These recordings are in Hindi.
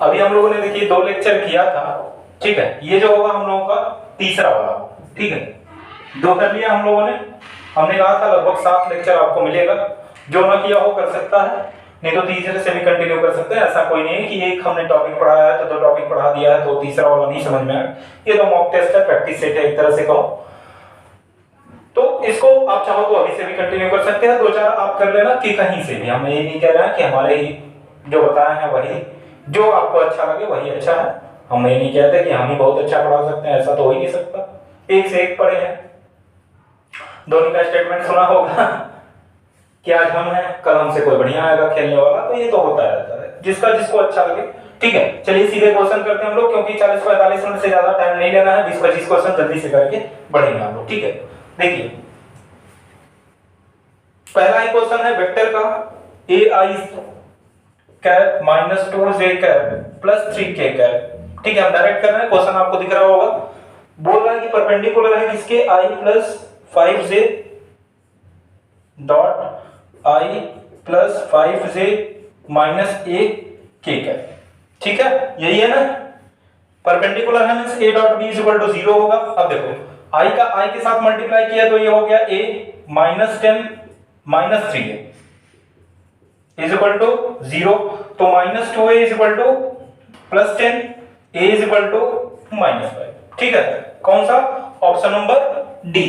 अभी हम लोगों ने देखिए 2 लेक्चर किया था, ठीक है। ये जो होगा हम लोगों का तीसरा वाला, ठीक है। 2 कर लिया हम लोगों ने। हमने कहा था लगभग 7 लेक्चर आपको मिलेगा। जो ना किया हो कर सकता है, नहीं तो तीसरे से भी कंटिन्यू कर सकते हैं। ऐसा कोई नहीं है कि एक हमने टॉपिक पढ़ाया है तो 2 टॉपिक पढ़ा दिया है तो तीसरा वाला नहीं समझ में आया। ये तो मॉक टेस्ट है, प्रैक्टिस सेट है एक तरह से कहो तो। इसको आप चाहो तो अभी से भी कंटिन्यू कर सकते हैं, 2-4 आप कर लेना कि कहीं से भी। हम ये नहीं कह रहे हैं कि हमारे ही जो बताए हैं वही, जो आपको अच्छा लगे वही अच्छा है। हम ये नहीं कहते कि हम ही बहुत अच्छा पढ़ा सकते हैं, ऐसा तो हो ही नहीं सकता। एक से एक पढ़े हैं। धोनी का स्टेटमेंट सुना होगा कि आज हम हैं, कल हमसे कोई बढ़िया आएगा खेलने वाला। तो ये तो होता रहता है, जिसका जिसको अच्छा लगे, ठीक है। चलिए सीधे क्वेश्चन करते हैं हम लोग, क्योंकि 40-45 मिनट से ज्यादा टाइम नहीं लेना है। 20-25 क्वेश्चन जल्दी से करके बढ़ेंगे हम लोग, ठीक है। देखिए पहला ही क्वेश्चन है वेक्टर का, a i cap minus 2j cap plus 3k cap, ठीक है। हम डायरेक्ट कर रहे हैं, क्वेश्चन आपको दिख रहा होगा। बोल रहा है कि परपेंडिकुलर है किसके, i plus 5j dot i plus 5j minus a k cap, ठीक है। यही है ना, परपेंडिकुलर है means a dot b is equal to 0 होगा। अब देखो i का i के साथ मल्टीप्लाई किया तो ये हो गया a minus 10 minus 3a is equal to 0। तो minus 2a is equal to plus 10, a is equal to minus 5, ठीक है। कौन सा, ऑप्शन नंबर डी।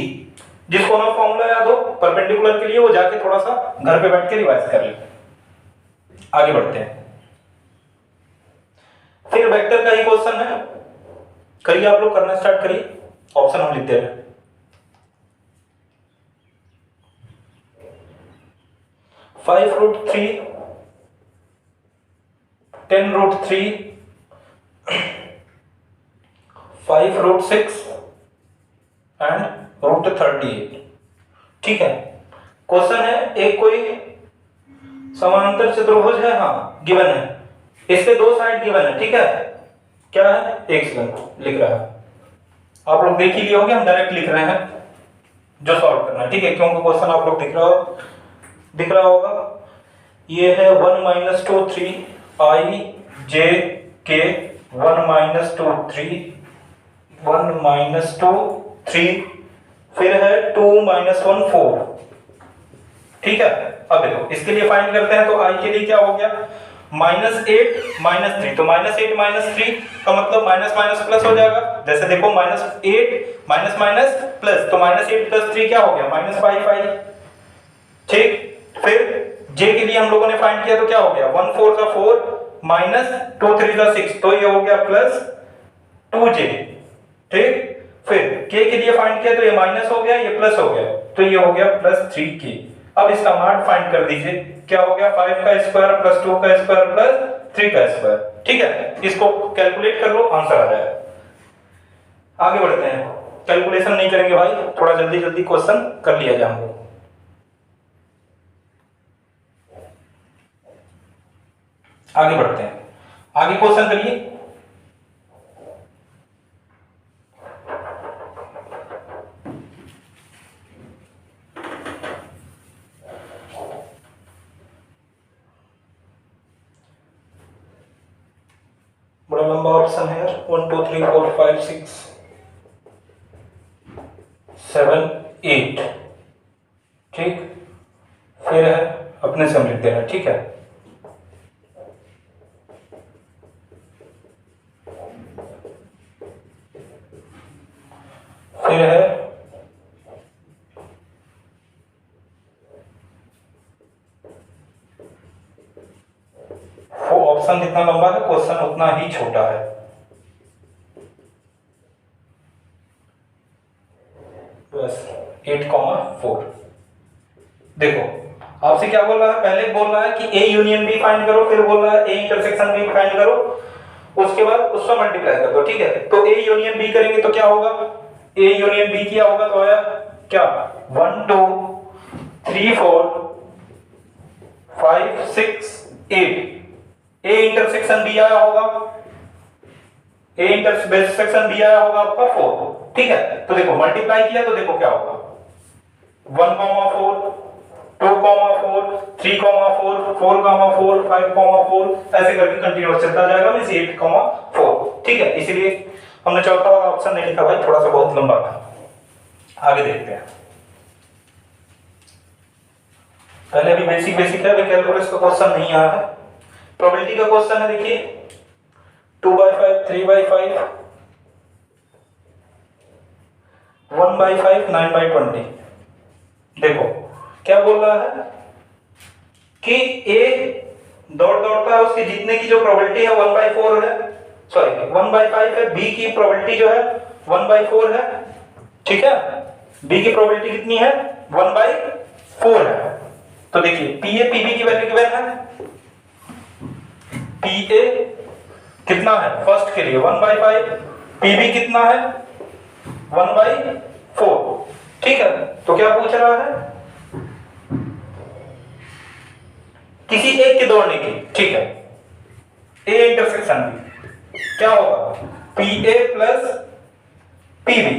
जिसको ना फॉर्मूला याद हो परपेंडिकुलर के लिए, वो जाके थोड़ा सा घर पे बैठ के रिवाइज कर ले। आगे बढ़ते हैं। फिर वेक्टर का ही क्वेश्चन है, करिए आप लोग, करना स्टार्ट करिए। ऑप्शन हम लिखते हैं। Five root 3, 10 root 3, 5 root 6 and root 38, ठीक है। क्वेश्चन है एक कोई समांतर चतुर्भुज है, हाँ गिवन है, इसके 2 साइड गिवन है, ठीक है। क्या है, एक सेकंड लिख रहा है, आप लोग देख ही लिए होंगे। हम डायरेक्ट लिख रहे हैं जो सॉल्व करना है, ठीक है, क्योंकि क्वेश्चन आप लोग दिख रहा होगा। ये है 1 minus 2 3 i j k 1 minus 2 3 1 minus 2 3, फिर है 2 माइनस 1 4, ठीक है। अब देखो इसके लिए फाइंड करते हैं, तो i के लिए क्या हो गया, -8 माइनस 3, तो -8 माइनस 3 का मतलब माइनस माइनस प्लस हो जाएगा। जैसे देखो -8 माइनस माइनस प्लस, तो -8 प्लस 3 क्या हो गया, -5, ठीक। फिर j के लिए हम लोगों ने फाइंड किया तो क्या हो गया, 1 4 का 4 माइनस 2 3 का 6, तो ये हो गया प्लस 2j, ठीक। फिर k के लिए फाइंड किया तो ये माइनस हो गया, ये प्लस हो गया, तो ये हो गया प्लस 3k। अब इसका मान फाइंड कर दीजिए, क्या हो गया, 5 का स्क्वायर प्लस 2 का स्क्वायर प्लस 3 का स्क्वायर, ठीक है। इसको कैलकुलेट कर लो, आंसर आ जाएगा। आगे बढ़ते हैं, कैलकुलेशन नहीं करेंगे भाई, थोड़ा जल्दी जल्दी क्वेश्चन कर लिया जाए हम लोग। आगे बढ़ते हैं, आगे क्वेश्चन करिए। बड़ा लंबा ऑप्शन है, 1 2 3 4 5 6 7 8, ठीक। फिर है अपने से हम लिख देना, ठीक है। फिर है वो ऑप्शन जितना लंबा है क्वेश्चन उतना ही छोटा है। बस 8,4। देखो आपसे क्या बोल रहा है, पहले बोल रहा है कि ए यूनियन बी फाइंड करो, फिर बोल रहा है ए इंटरसेक्शन बी फाइंड करो, उसके बाद उसका मल्टीप्लाई कर दो, ठीक है। तो ए यूनियन बी करेंगे तो क्या होगा, ए यूनियन बी किया होगा तो आया क्या, 1 2 3 4 5 6 8, ए इंटरसेक्शन बी आया होगा, ए इंटरसेक्शन बी आया होगा आपका 4, ठीक है। तो देखो मल्टीप्लाई किया तो देखो क्या होगा, 1 4 2,4 3,4 4,4 5,4 ऐसे करके कंटिन्यूअस चलता जाएगा मींस 8,4। ठीक है, इसीलिए हमने चौथा वाला ऑप्शन नहीं लिखा भाई, थोड़ा सा बहुत लंबा था। आगे देखते हैं। पहले अभी बेसिक है, अभी कैलकुलस का क्वेश्चन नहीं आया है। प्रोबेबिलिटी का क्वेश्चन है, देखिए 2/5 3/5 1/5 9/20। देखो क्या बोल रहा है कि ए दौड़ता है, उसके जीतने की जो प्रोबेबिलिटी है 1/4 है, सॉरी 1/5 है। बी की प्रोबेबिलिटी जो है 1/4 है। ठीक है, बी की प्रोबेबिलिटी कितनी है 1/4 है। तो देखिए पीए पीबी की वैल्यू गिवन है। पीए कितना है फर्स्ट के लिए 1/5, पीबी कितना है 1/4। ठीक है, तो क्या पूछ रहा है किसी एक के दौड़ने की। ठीक है, ए इंटरसेक्शन बी क्या होगा पीए प्लस पीबी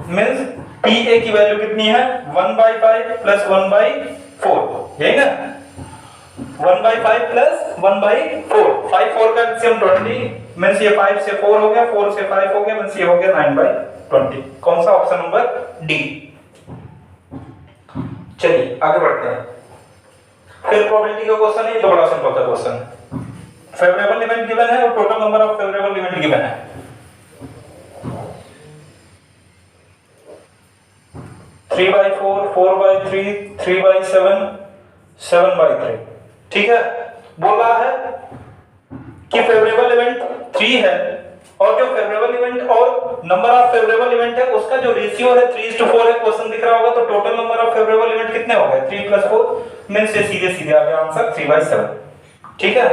मींस पीए की वैल्यू कितनी है 1/5 प्लस 1/4, यही ना 1/5 प्लस 1/4। 5 4 का एलसीएम 20 मींस ये 5 से 4 हो गया, 4 से 5 हो गया मींस ये हो गया 9/20। कौन सा ऑप्शन नंबर डी। चलिए आगे बढ़ते हैं। फिर प्रोबेबिलिटी का क्वेश्चन है, ये तो बड़ा सिंपल सा क्वेश्चन है। फेवरेबल इवेंट गिवन है और total number of favourable event given है। Three by four, 4/3 3/7 7/3। ठीक है, बोला है कि फेवरेबल इवेंट 3 है और जो फेवरेबल इवेंट और नंबर ऑफ फेवरेबल इवेंट है उसका जो रेशियो है 3:4 है। क्वेश्चन दिख रहा होगा, तो total number of favourable event कितने हो गए 3 + 4 मींस से सीधे आ गया आंसर 3/7। ठीक है,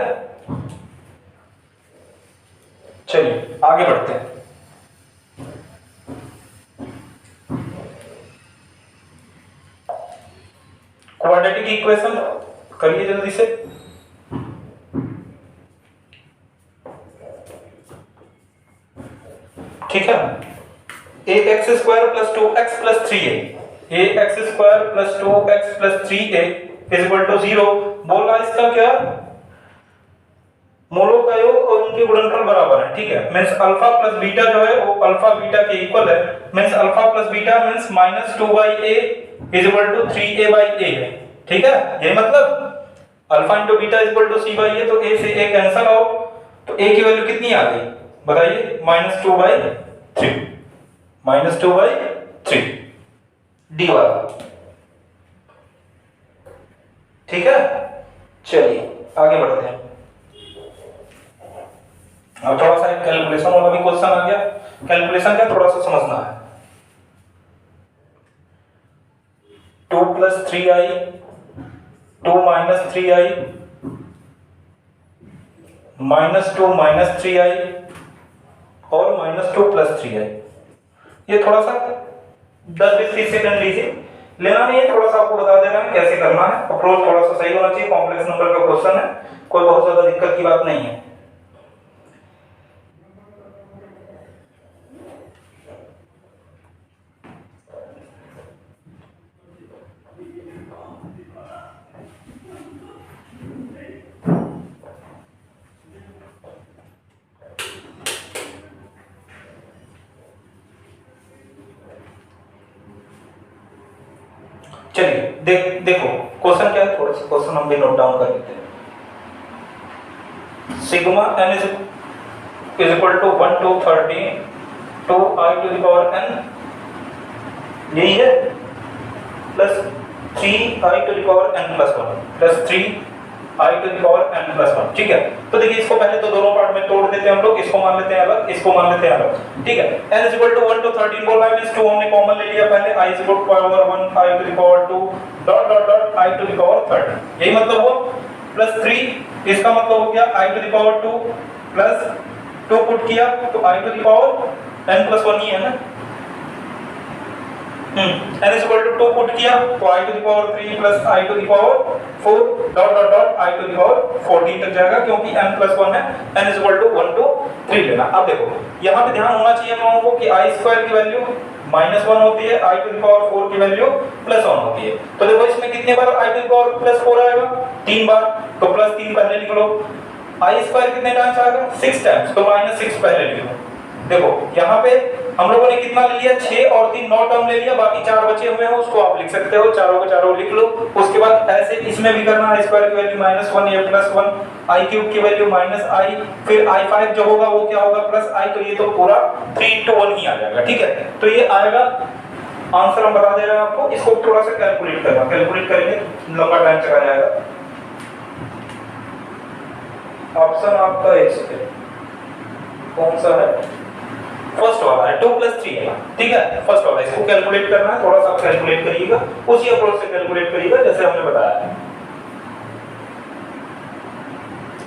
चलिए आगे बढ़ते हैं। क्वाड्रेटिक इक्वेशन करिए जल्दी से। ठीक है, ax² + 2x + 3a, ax² + 2x + 3a = 0। बोल रहा है इसका क्या मोलों का योग और उनके गुणनफल बराबर है। ठीक है, मींस अल्फा प्लस बीटा जो है वो अल्फा बीटा के इक्वल है, means alpha plus beta means -2/a = 3a/a है। ठीक है, ये मतलब अल्फा × बीटा = c/a, तो a से a कैंसिल हो तो a की वैल्यू कितनी आ गई बताइए -2/3 -2/3 डी वाला। ठीक है, चलिए आगे बढ़ते हैं। अब थोड़ा सा कैलकुलेशन वाला भी क्वेश्चन आ गया। कैलकुलेशन का थोड़ा सा समझना है। 2 + 3i 2 - 3i -2 - 3i और -2 + 3i। ये थोड़ा सा 10-20 सेकंड लीजिए, लेना नहीं है, थोड़ा सा आपको बता देना है कैसे करना है। अप्रोच थोड़ा सा सही होना चाहिए, कॉम्प्लेक्स नंबर का क्वेश्चन है, कोई बहुत ज्यादा दिक्कत की बात नहीं है। चलिए देखो क्वेश्चन क्या है, थोड़ा सा क्वेश्चन हम भी नोट डाउन कर लेते हैं। सिग्मा n = 1 to 30 2i⁴n यही है प्लस 3i⁴n + 1 प्लस 3i⁴n + 1। ठीक है, तो देखिए इसको पहले तो दोनों पार्ट में तोड़ देते हैं हम लोग, इसको मान लेते हैं अलग, इसको मान लेते हैं अलग। ठीक है, n = 1 to 13 बोला है, इस 2 हमने कॉमन ले लिया पहले, i = 1 i⁴2 i⁴30 यही मतलब वो प्लस 3, इसका मतलब हो गया i⁴2 प्लस 2 पुट किया तो i⁴n + 1 ही है ना। n = 2 पुट किया तो i⁴3 प्लस i⁴4 i⁴14 तक जाएगा, क्योंकि n + 1 है, n = 1 to 3 लेना। अब देखो यहाँ पे ध्यान होना चाहिए हम लोगों को कि i² की वैल्यू -1 होती है, i टू द पावर 4 की वैल्यू +1 होती है। तो देखो इसमें कितने बार i टू द पावर +4 आएगा, 3 बार, तो +3 पहले लिख लो। i स्क्वायर कितने टाइम्स आएगा, 6 टाइम्स, तो -6 पहले लिख लो। देखो यहाँ पे हम लोगों ने कितना ले लिया, 6 और 3 9 टर्म ले लिया, बाकी 4 बचे हुए हैं, उसको आप लिख सकते हो, चारों के चारों लिख लो। उसके बाद ऐसे इसमें भी करना, i स्क्वायर की वैल्यू -1 या +1, i क्यूब की वैल्यू -i, फिर i5 जो होगा वो क्या होगा, +i, तो ये तो पूरा 3 into 1 ही आ जाएगा। ठीक है, तो ये आएगा आंसर, हम बता दे रहे हैं आपको। इसको थोड़ा सा कैलकुलेट करना, कैलकुलेट करेंगे लंबा टाइम चला जाएगा। ऑप्शन आपका 1 सेकंड कौन सा है, फर्स्ट वाला है, 2 + 3 है। ठीक है, फर्स्ट वाला, इसको कैलकुलेट करना है, थोड़ा सा कैलकुलेट करिएगा, उसी अप्रोच से कैलकुलेट करिएगा जैसे हमने बताया है।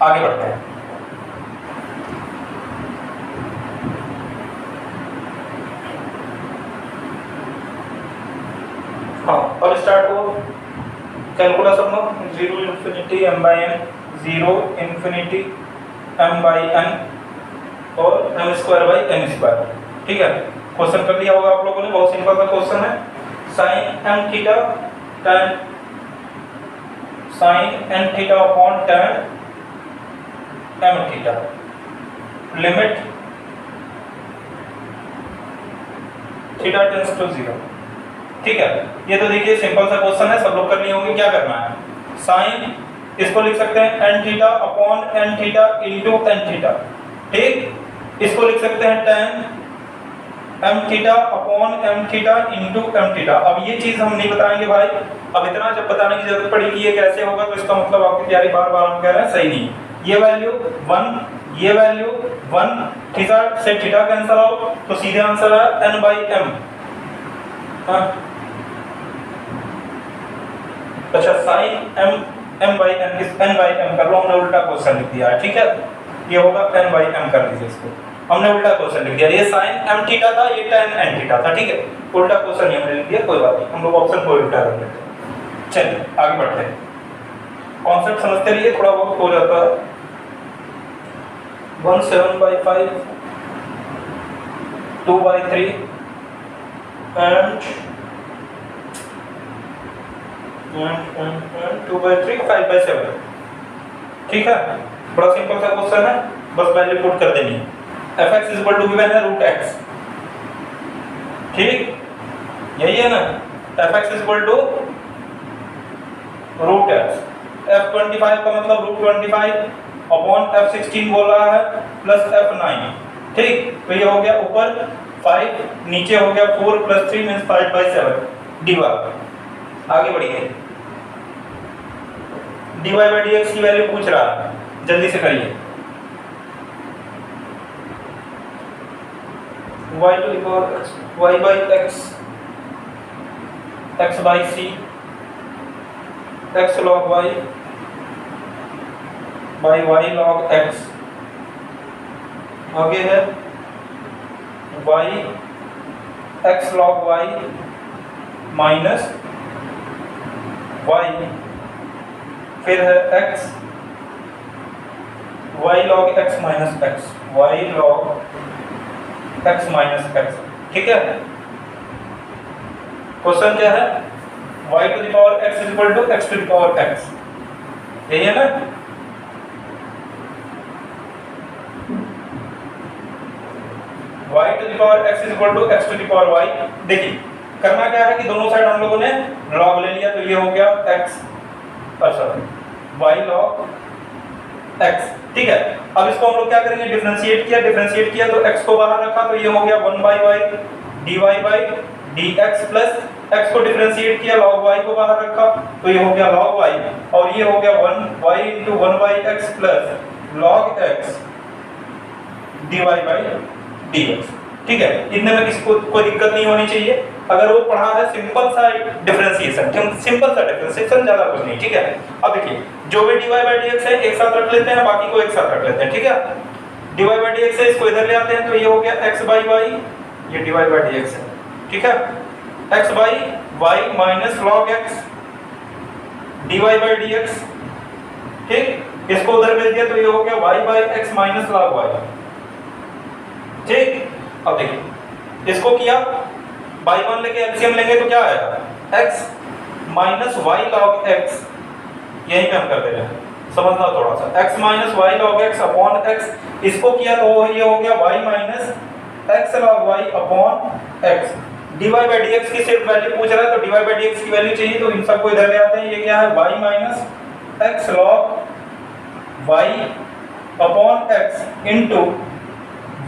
आगे बढ़ते हैं। हाँ, अब स्टार्ट हो कैलकुलस अपना, 0 इंफिनिटी m/n, 0 इंफिनिटी m/n और m²/n²। ठीक है, क्वेश्चन कर लिया होगा आप लोगों ने, बहुत सिंपल सा क्वेश्चन है। sin n theta tan sin n theta upon tan m theta, limit theta tends to 0। ठीक है, ये तो देखिए सिंपल सा क्वेश्चन है, सब लोग कर लिए होंगे। क्या करना है, साइन इसको लिख सकते हैं n theta upon n theta into n theta. ठीक, इसको लिख सकते हैं tan m theta upon m theta into m theta. अब ये चीज हम नहीं बताएंगे भाई, अब इतना जब बताने की जरूरत पड़ेगी ये कैसे होगा, तो इसका मतलब आपकी तैयारी बार-बार हम कह रहे हैं सही नहीं। ये वैल्यू 1, ये वैल्यू 1, थीटा से थीटा कैंसिल आउट, तो सीधे आंसर है n/m। हां, अच्छा, sin m/n किस n/m कर लो, हमने उल्टा क्वेश्चन लिख दिया है। ठीक है, ये होगा n/m कर लीजिए इसको, हमने उल्टा क्वेश्चन लिख दिया। ये sin m थीटा था, ये tan n थीटा था। ठीक है, उल्टा क्वेश्चन ही हमने लिख दिया, कोई बात नहीं, हम लोग ऑप्शन को उल्टा कर लेते हैं। चलिए आगे बढ़ते हैं, कॉन्सेप्ट समझते रहिए, थोड़ा बहुत हो जाता है। 1/7/5, 2/3 and 2/3, 5/7। ठीक है, बड़ा सिंपल सा क्वेश्चन है, बस वैल्यू पुट कर देनी है। fx इक्वल टू गिवन है √x। ठीक, यही है ना, fx equal to √x। f25 का मतलब √25 अपॉन f16 बोल रहा है प्लस f9। ठीक, तो ये हो गया ऊपर 5, नीचे हो गया 4 + 3 मींस 5/7 dy। आगे बढ़िए, dy/dx की वैल्यू पूछ रहा है, जल्दी से करिए। y/x, x/c, x log y by y log x। आगे है y x log y minus y, फिर है x y log x minus x, y log x minus x। ठीक है, क्वेश्चन क्या है, y to the power x equal to x to the power x, यही है ना। y to the power x equal to x to the power y। देखिए करना क्या है कि दोनों साइड हम लोगों ने log ले लिया, तो ये हो गया x, y log x। ठीक है, अब इसको हम लोग क्या करेंगे, डिफरेंशिएट किया तो x को बाहर रखा, तो ये हो गया 1/y dy/dx प्लस x को डिफरेंशिएट किया, log y को बाहर रखा, तो ये हो गया log y, और ये हो गया 1y * 1/x plus log x dy/dx। ठीक है, इतने में किसी को कोई दिक्कत नहीं होनी चाहिए। अगर वो पढ़ा है सिंपल सा डिफरेंशिएशन, ज्यादा कुछ नहीं। ठीक है, अब देखिए जो भी dy/dx है एक साथ रख लेते हैं, बाकी को एक साथ रख लेते हैं। ठीक है, dy/dx है, इसको इधर ले आते हैं, तो ये हो गया x/y, ये dy/dx है। ठीक है, x/y minus log x dy/dx। ठीक, इसको उधर भेज दिया, तो ये हो गया y/x माइनस log y। ठीक, अब देखिए इसको किया बाई 1 लेके एलसीएम लेंगे तो क्या आएगा, x minus Y log x, यहीं पे हम कर दे रहे हैं, समझना थोड़ा सा, x minus Y log x upon x, इसको किया तो ये हो गया y minus x log y upon x, dy by dx की सिर्फ वैल्यू पूछ रहा है तो dy बाई dx की वैल्यू चाहिए तो इन सबको इधर ले आते हैं, ये क्या है y minus x log y upon x into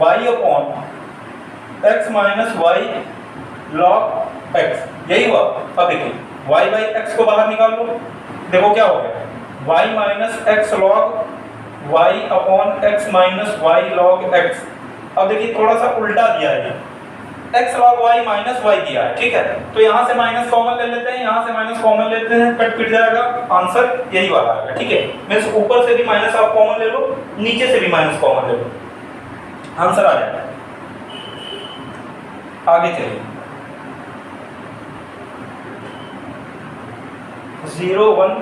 y upon x minus y log x, यही हुआ। अब देखिए y बाई x को बाहर निकाल लो, देखो क्या हो गया, y minus x log y upon x minus y log x। अब देखिए थोड़ा सा उल्टा दिया है, x log y minus y दिया है, ठीक है, तो यहाँ से माइनस कॉमन ले लेते हैं, यहाँ से माइनस कॉमन लेते हैं, कट पिट जाएगा, आंसर यही वाला आएगा, ठीक है। मींस ऊपर से भी माइनस आप कॉमन ले लो, नीचे से भी माइनस कॉमन ले लो, आंसर आ जाएगा। आगे चलिए, 0 1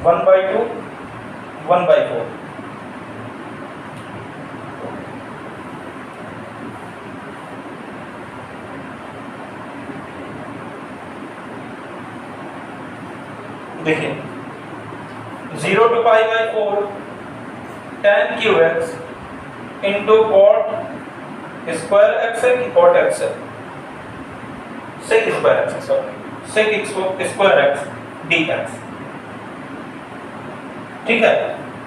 1/2 1/4, देखिए 0 to pi by 4 tan cube x into cot square x है कि कॉट x है, sec square x, sorry sec square x dx, ठीक है।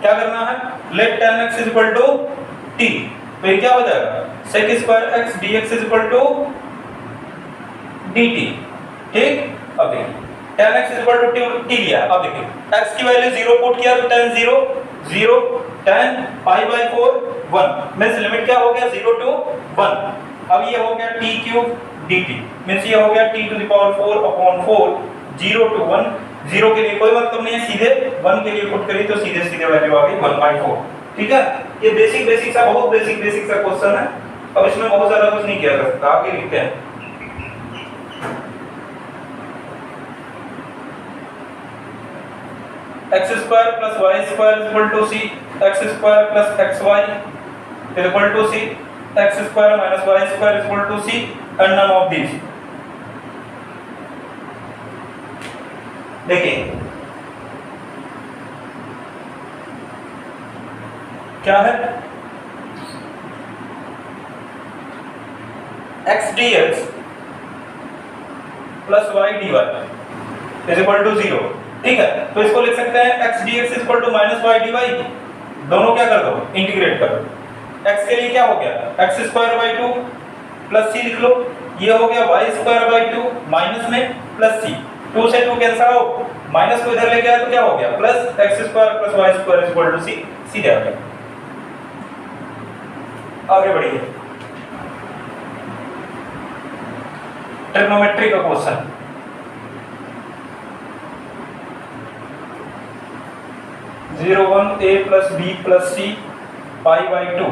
क्या करना है, let tan x is equal to t, तो ये क्या हो जाएगा, sec square x dx is equal to dt, ठीक। अब देखिए tan x is equal to t लिया, अब देखिए x की वैल्यू 0 पुट किया तो tan 0 0, tan pi by 4 1, means limit क्या हो गया 0 to 1। अब ये हो गया t क्यूब dt, मींस ये हो गया t to the power 4 upon 4, 0 to 1, 0 के लिए कोई मतलब नहीं है, सीधे 1 के लिए पुट करिए तो सीधे सीधे वैल्यू आ गई 1/4, ठीक है। ये बेसिक सा, बहुत बेसिक सा क्वेश्चन है, अब इसमें बहुत ज्यादा कुछ नहीं किया जा सकता। आगे लिखते हैं, x square plus y square is equal to c, x square plus xy is equal to c, x square minus y square is equal to c, and none of this. देखिए क्या है, x dx plus y dy is equal to 0, ठीक है। तो इसको लिख सकते हैं x dx is equal to minus y dy, दोनों क्या कर दो, इंटीग्रेट कर दो। x के लिए क्या हो गया, x square by 2 plus c लिख लो, ये हो गया y स्क्वायर बाई 2 माइनस में प्लस c, 2 से 2 कैंसिल आउट, माइनस को इधर लेके आया तो क्या हो गया, plus x square plus y square is equal to c, सीधे आ गया। आगे बढ़िए, ट्रिग्नोमेट्री का question, zero 1 a plus b plus c pi by 2,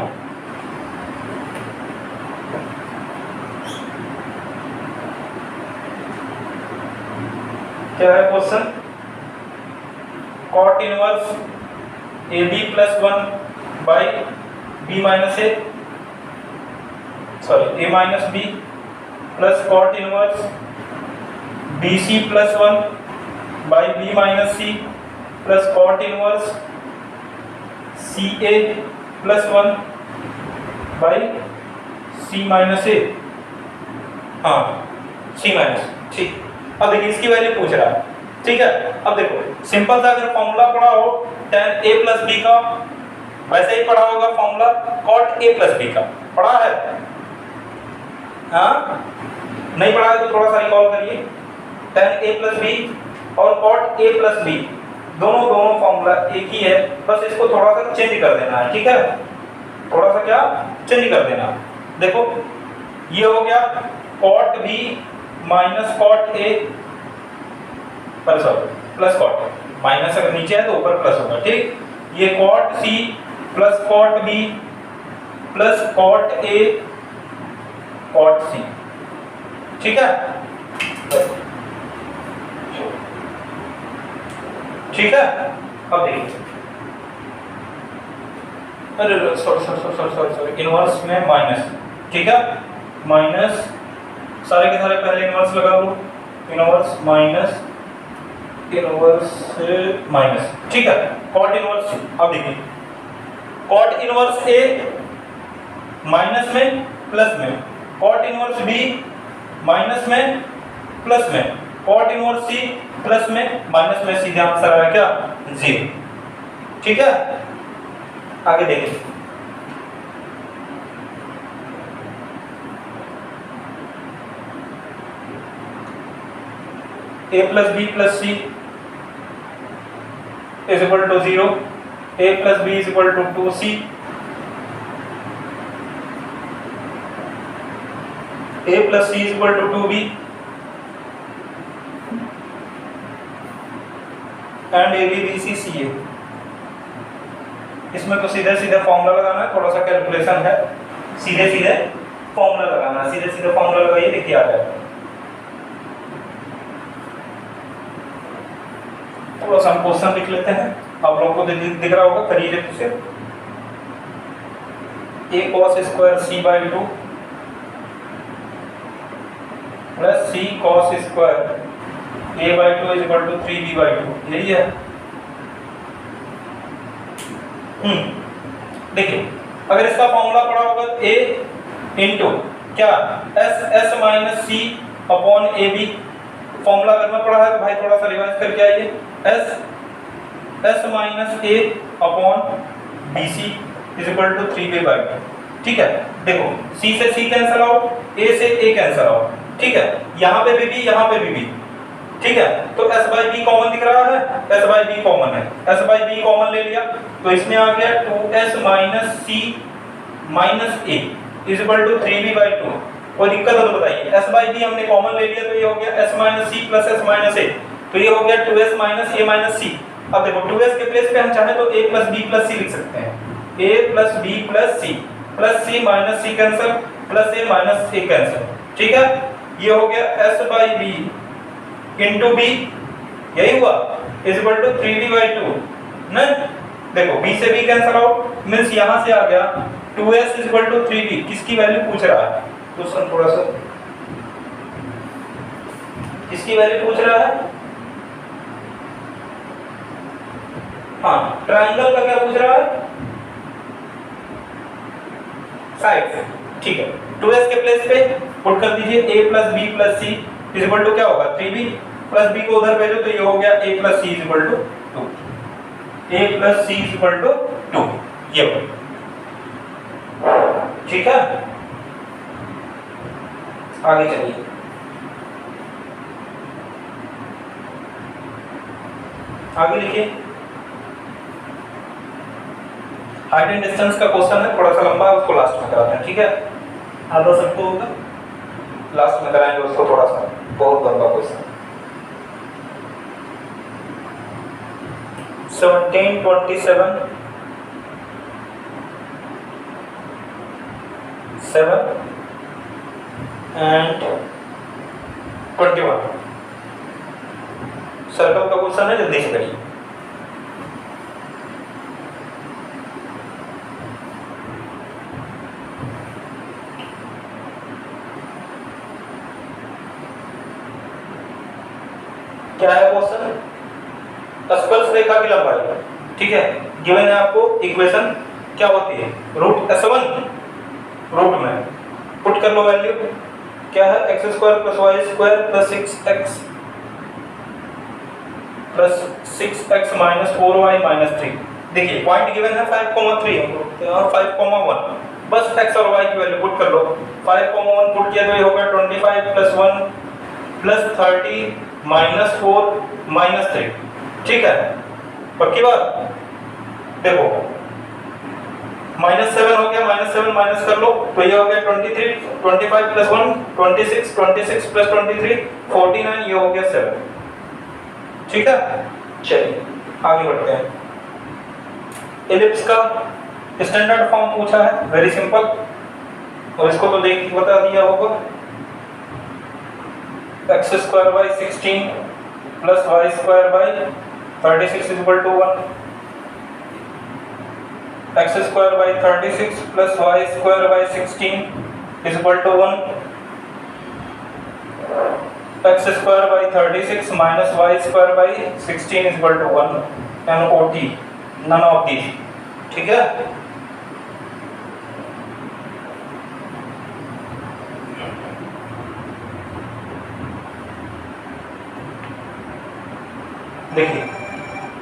क्या है question, cot inverse ab plus 1 by b minus a, sorry a minus b plus cot inverse bc plus 1 by b minus c plus cot inverse CA plus 1 by C minus A, हाँ C माइनस, ठीक। अब देखिए इसकी वैल्यू पूछ रहा है, ठीक है। अब देखो सिंपल सा अगर फॉर्मूला पढ़ा हो tan A प्लस B का, वैसे ही पढ़ा होगा formula cot A plus B का, पढ़ा है, हाँ नहीं पढ़ा है तो थोड़ा सा रिकॉल करिए, tan A प्लस B और cot A प्लस B दोनों फॉर्मूला एक ही है, बस इसको थोड़ा सा चेंज कर देना है, ठीक है, थोड़ा सा क्या चेंज कर देना। देखो ये हो गया cot B minus cot A, पर सॉरी प्लस cot, माइनस अगर नीचे है तो ऊपर प्लस होगा, ठीक। ये cot C plus cot B plus cot A cot C, ठीक है, ठीक है। अब देखिए, अरे सॉरी इनवर्स में माइनस, ठीक है, माइनस सारे के सारे पहले इनवर्स लगा लो, इनवर्स माइनस इनवर्स माइनस, ठीक है। कॉट इनवर्स, अब देखिए कॉट इनवर्स ए माइनस में प्लस में, कॉट इनवर्स बी माइनस में प्लस में, कॉट इनवर्स सी प्लस में माइनस में, सीधे आंसर आया क्या 0, ठीक है। आगे देखिए a plus b plus c is equal to 0, a plus b is equal to 2c, a plus c is equal to 2b and a b b c c a. इसमें तो सीधे सीधे फॉर्मूला लगाना है, थोड़ा सा कैलकुलेशन है, सीधे सीधे फॉर्मूला लगाना है, सीधे सीधे फॉर्मूला लगाइए, देखिए आ जाएगा। थोड़ा सा हम क्वेश्चन लिख लेते हैं, आप लोगों को दिख रहा होगा, करिए जल्दी से। a cos square c by 2 plus c cos square a by 2 is equal to 3b by 2, यही है। देखिए अगर इसका फॉर्मूला पड़ा होगा a इंटू क्या s minus C upon A B, formula करना पड़ा है तो भाई थोड़ा सा रिवाइज करके आइए। s minus A upon B C is equal to 3b by 2, ठीक है। देखो c से c कैंसिल आउट, a से a कैंसिल आउट, ठीक है। यहाँ पे भी b, यहाँ पे भी b, ठीक है। तो s बाई बी कॉमन दिख रहा है, s बाई बी कॉमन है, s बाई बी कॉमन ले लिया तो इसमें आ गया 2s minus c minus a is equal to 3b by 2। कोई दिक्कत हो तो बताइए। s बाई बी हमने कॉमन ले लिया तो ये हो गया s minus c plus s minus a, तो ये हो गया 2s माइनस a माइनस सी। अब देखो 2s के प्लेस पे हम चाहे तो a plus b plus c लिख सकते हैं, a plus b plus c, plus c minus c cancel, plus a minus a cancel, ठीक है। ये हो गया s by B into B, यही हुआ, is equal to 3b by 2 ना। देखो b से b कैंसिल आउट, मींस यहां से आ गया 2s is equal to 3b। किसकी वैल्यू पूछ रहा है क्वेश्चन, थोड़ा सा किसकी वैल्यू पूछ रहा है? हाँ, ट्रायंगल का क्या पूछ रहा है? साइड, ठीक है। 2s के प्लेस पे पुट कर दीजिए, a plus b plus c is equal to क्या होगा 3b, प्लस b को उधर भेजो तो ये हो गया a plus c is equal to 2, a plus c is equal to 2, ये हो, ठीक है। आगे चलिए, आगे लिखिए। हाइट एंड डिस्टेंस का क्वेश्चन है, थोड़ा सा लंबा है, उसको लास्ट में कराते हैं, ठीक है। आधा सबको होगा, लास्ट में कराएंगे उसको, थोड़ा सा बहुत लंबा क्वेश्चन। 1727 7 and 21 सर्कल का क्वेश्चन है, जल्दी से करिए। क्या है क्वेश्चन? स्पर्श रेखा की लंबाई, ठीक है। गिवन है आपको इक्वेशन क्या होती है, रूट s1 रूट में पुट कर लो वैल्यू, क्या है x square plus y square plus 6x minus 4y minus 3। देखिए पॉइंट गिवन है 5,3 और 5,1, बस x और y की वैल्यू पुट कर लो। 5,1 पुट किया तो ये होगा 25 प्लस 1 प्लस 30 माइनस 4 माइनस 3, ठीक है। पक्की बात? देखो -7 हो गया, -7 माइनस कर लो तो ये हो गया 23, 25 प्लस 1 26, 26 प्लस 23 49, ये हो गया 7, ठीक है। चलिए आगे बढ़ते हैं। एलिप्स का स्टैंडर्ड फॉर्म पूछा है, वेरी सिंपल, और इसको तो देख के बता दिया होगा। x square by 16 plus y square by 36 is equal to 1, x square by 36 plus y square by 16 is equal to 1, x square by 36 minus y square by 16 is equal to 1 NOT none of these. ठीक है, देखिए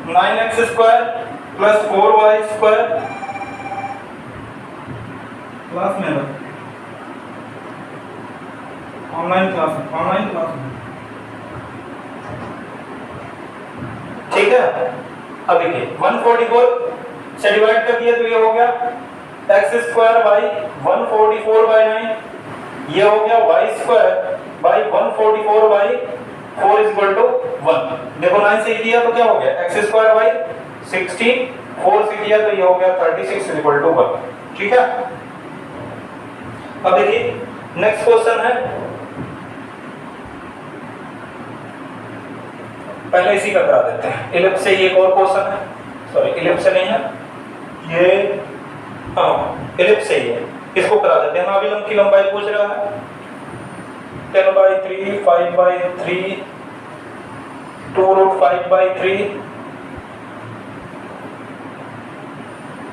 9x square plus 4y square class में ऑनलाइन क्लास में ठीक है। अब देखिए 144 से डिवाइड कर दिया तो ये हो गया x स्क्वायर बाई 144 बाई 9, ये हो गया y square by 144 by 4 is equal to 1। देखो 9 से किया तो क्या हो गया x स्क्वायर बाई 16, 4 से किया तो ये हो गया 36 इज इक्वल टू 1। ठीक है, अब देखिए नेक्स्ट क्वेश्चन है, पहले इसी का करा देते हैं। इलिप्स से ये एक और क्वेश्चन है, सॉरी इलिप्स से नहीं है ये, हाँ इलिप्स से ही है, इसको करा देते हैं। नाभिलंब की लंबाई पूछ रहा है 10/3, 5/3, 2√5/3,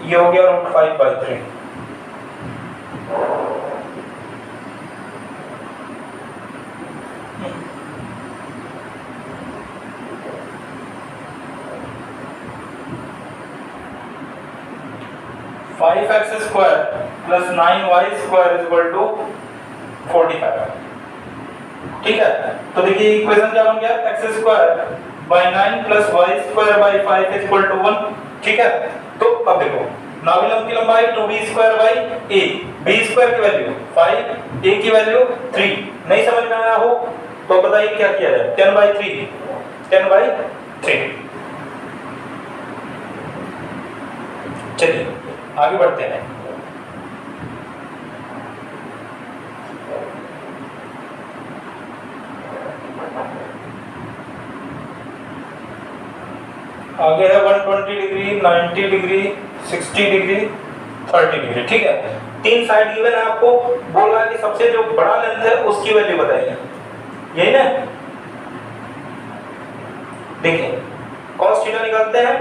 ये हो गया √5/3। Five x square plus 9y square is equal to 45। ठीक है, तो देखिए इक्वेशन क्या बन गया x square by 9 plus y square by 5 is equal to 1। ठीक है, तो अब देखो नाभिलंब की लंबाई 2b square by a, b square की वैल्यू 5, a की वैल्यू 3। नहीं समझ में आया हो तो बताइए क्या किया जाए, 10/3। चलिए आगे बढ़ते हैं। आगे है 120 डिग्री, 90 डिग्री, 60 डिग्री, 30 डिग्री। ठीक है, तीन साइड गिवन है, आपको बोल रहा है कि सबसे जो बड़ा लेंथ है उसकी वैल्यू बताइए, यही ना। देखिए cos थीटा निकालते हैं,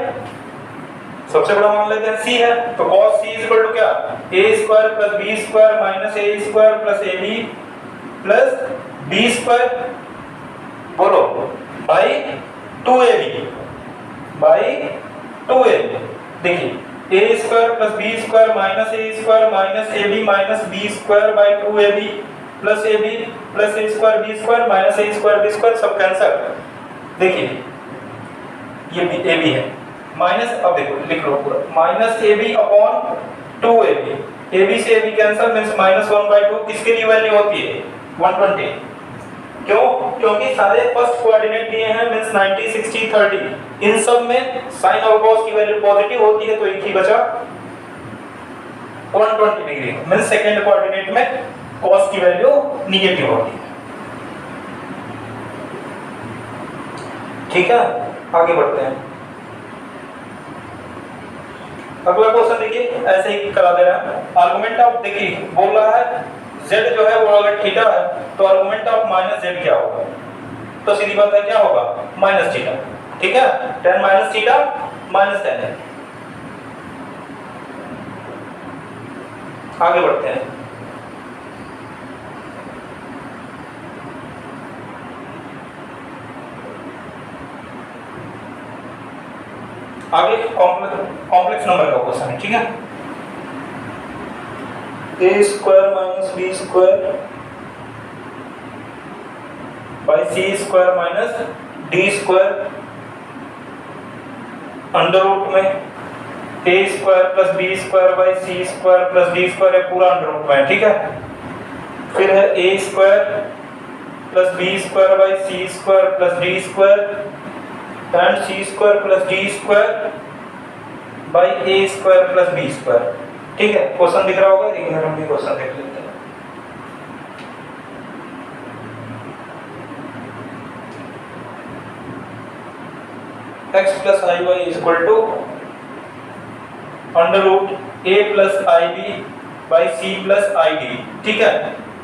सबसे बड़ा मान लेते हैं c है, तो cos c is equal to क्या a square plus b square minus a square plus ab plus b square बोलो बाई 2ab बाई 2ab। देखिए a square plus b square minus a square minus ab minus b square by 2ab plus ab plus a square b square minus a square b square सब कैंसिल। देखिए ये ab है माइनस, अब देखो लिख लो पूरा minus a b upon 2ab, a b से ए बी कैंसिल मींस -1/2। किसके लिए वैल्यू होती है 120, क्यों? क्योंकि सारे फर्स्ट कोऑर्डिनेट दिए हैं मींस 90, 60, 30, इन सब में साइन और कॉस की वैल्यू पॉजिटिव होती है, तो एक ही बचा 120 डिग्री मींस सेकंड कोऑर्डिनेट में कॉस की वैल्यू नेगेटिव होती है। ठीक है, आगे बढ़ते हैं। अगला क्वेश्चन देखिए ऐसे ही करा दे रहा है। आर्गुमेंट ऑफ, देखिए बोल रहा है z जो है वो अगर थीटा है तो आर्गुमेंट ऑफ माइनस z क्या होगा, तो सीधी बात है क्या होगा माइनस थीटा। ठीक है, tan minus theta minus tan है। आगे बढ़ते हैं। आगे कॉम्प्लेक्स नंबर का क्वेश्चन है। ठीक है, a square minus b square by c square minus d square under root में a square plus b square by c square plus d square है, पूरा अंडर रूट में है। ठीक है, फिर है a square plus b square by c square plus d square and c square plus d square by a square plus b square. ठीक है, क्वेश्चन दिख रहा होगा, एक मिनट हम भी क्वेश्चन देख लेते हैं। x plus i y is equal to under root a plus i b by c plus i d. ठीक है,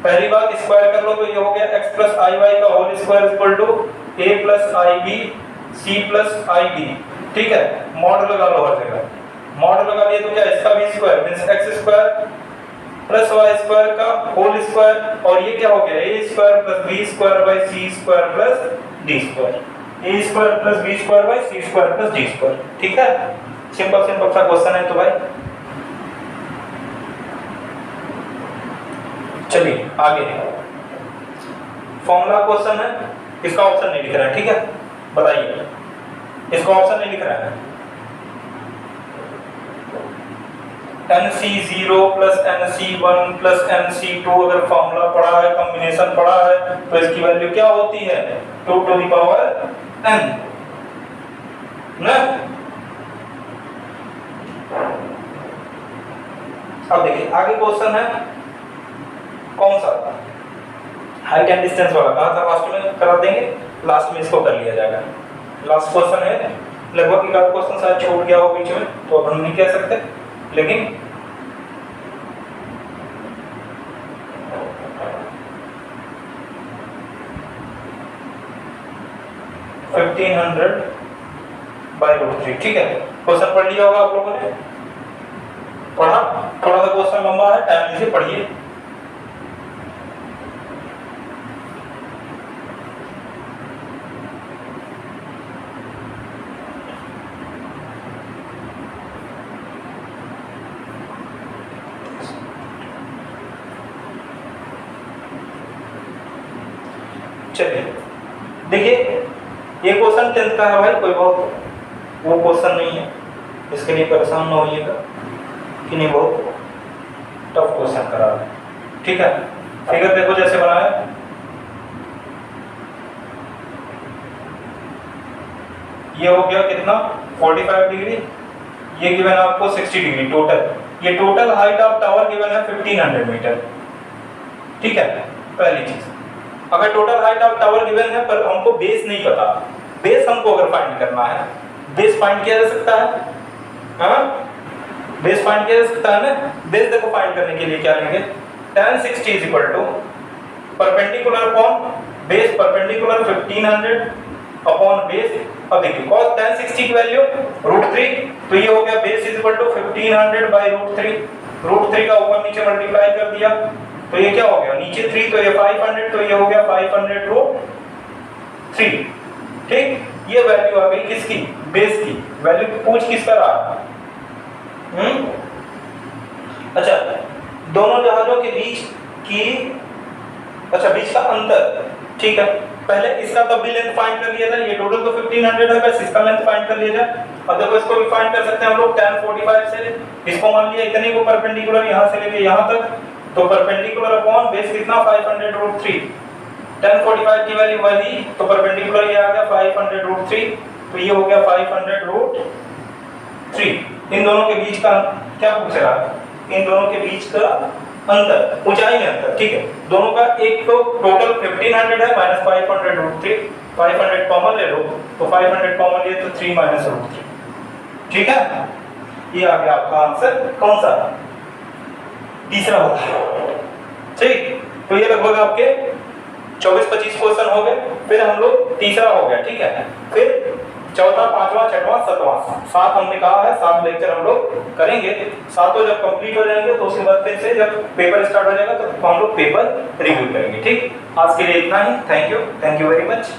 पहली बात स्क्वायर कर लो तो ये हो गया x प्लस आई वाई का whole square equal to a plus i b c plus i d. ठीक है, मॉड लगा लो हर जगह, मॉड लगा लिए तो क्या इसका भी square means x square plus y square का होल स्क्वायर और ये क्या हो गया a square plus b square by c square plus d square, a square plus b square by c square plus d square. ठीक है, सिंपल सिंपल सा क्वेश्चन है। तो भाई चलिए आगे, फॉर्मूला क्वेश्चन है, इसका ऑप्शन नहीं लिख रहा है। ठीक है, बताइए, इसका ऑप्शन नहीं लिख रहा है। NC0 plus NC1 plus NC2 अगर फॉर्मूला पढ़ा है, कॉम्बिनेशन पढ़ा है, तो इसकी वैल्यू क्या होती है 2 टू द पावर n ना। अब देखिए आगे क्वेश्चन है कौन सा, हाइट एंड डिस्टेंस वाला, कहा था लास्ट में करा देंगे, लास्ट में इसको कर लिया जाएगा। लास्ट क्वेश्चन है, लगभग एक आध क्वेश्चन शायद छूट गया हो बीच में, तो अब हम नहीं कह सकते, लेकिन (1500/√3) ठीक है, क्वेश्चन पढ़ लिया होगा आप लोगों ने, पढ़ा, थोड़ा सा क्वेश्चन लंबा है, टाइम लीजिए पढ़िए। चलिए देखिए, ये क्वेश्चन 10th का है भाई, कोई बहुत वो क्वेश्चन नहीं है, इसके लिए परेशान ना होइएगा कि नहीं बहुत टफ क्वेश्चन करा है। ठीक है, फिगर देखो जैसे बनाया, ये हो गया कितना 45 डिग्री, ये गिवन आपको 60 डिग्री टोटल, ये total height of tower given है 1500 मीटर। ठीक है, पहली चीज, अगर total height of tower given है पर हमको बेस नहीं पता, बेस हमको अगर फाइंड करना है, बेस फाइंड किया जा सकता है, हाँ बेस फाइंड किया जा सकता है ना। बेस देखो फाइंड करने के लिए क्या लेंगे, tan 60 is equal to perpendicular upon base, perpendicular 1500 upon base. अब देखिए cos tan 60 की वैल्यू √3, तो ये हो गया बेस इज इक्वल टू 1500/√3, √3 का ऊपर नीचे मल्टीप्लाई कर दिया, तो ये क्या हो गया नीचे 3, तो ये 500, तो ये हो गया 500/3। ठीक, ये वैल्यू आ गई किसकी, बेस की वैल्यू। पूछ किस पर आ, अच्छा दोनों जहाजों के बीच की, अच्छा बीच का अंतर। ठीक है, पहले इसका तब भी लेंथ फाइंड कर लिया था, ये टोटल तो 1500 है, बस इसका लेंथ फाइंड कर लिया जाए। अब देखो इसको भी फाइंड कर सकते हैं हम लोग, tan 45 से इसको मान लिया इतने को परपेंडिकुलर यहां से लेके यहां तक, तो परपेंडिकुलर अपॉन बेस कितना 500√3, tan 45 की वैल्यू वही, तो परपेंडिकुलर ये आ गया 500√3, तो ये हो गया 500√3। इन दोनों के बीच का क्या पूछ रहा है, इन दोनों के बीच का अंतर, ऊंचाई में अंतर। ठीक है, दोनों का एक तो टोटल 1500 है माइनस 500√3, 500 कॉमन ले लो, तो 500 कॉमन लिए तो 3 माइनस √3। ठीक है, ये आ गया आपका आंसर, कौन सा तीसरा होगा। ठीक, तो ये लगभग आपके 24-25 क्वेश्चन हो गए, फिर हम लोग तीसरा हो गया। ठीक है, फिर चौथा, पांचवा, छठवां, सातवां, 7 हमने कहा है, 7 लेक्चर हम लोग करेंगे। सातों जब कंप्लीट हो जाएंगे तो उसके बाद फिर से जब पेपर स्टार्ट हो जाएगा तो हम लोग पेपर रिव्यू करेंगे। ठीक, आज के लिए इतना ही, थैंक यू वेरी मच।